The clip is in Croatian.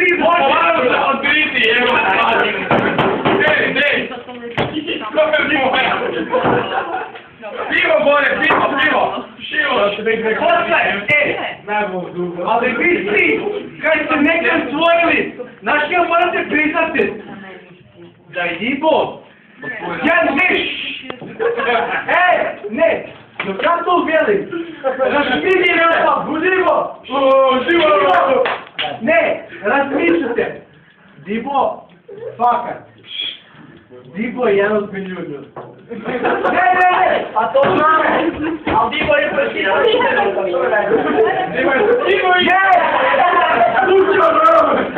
prizu! Odkriti, evo. Ej! Pivo, bolje, pivo! Postaj, ali vi svi, kad ste nekad stvorili, znaš ja morate priznati da je Ibo, ja ne, no kad to uvijeli, razmišljite nešto, budimo, ne, razmišljite, Dibo, fakat, Dibo je jedan od milijuna. Ne, a to znamo, ali Dibo je pročitao. Dibo je, slučajno,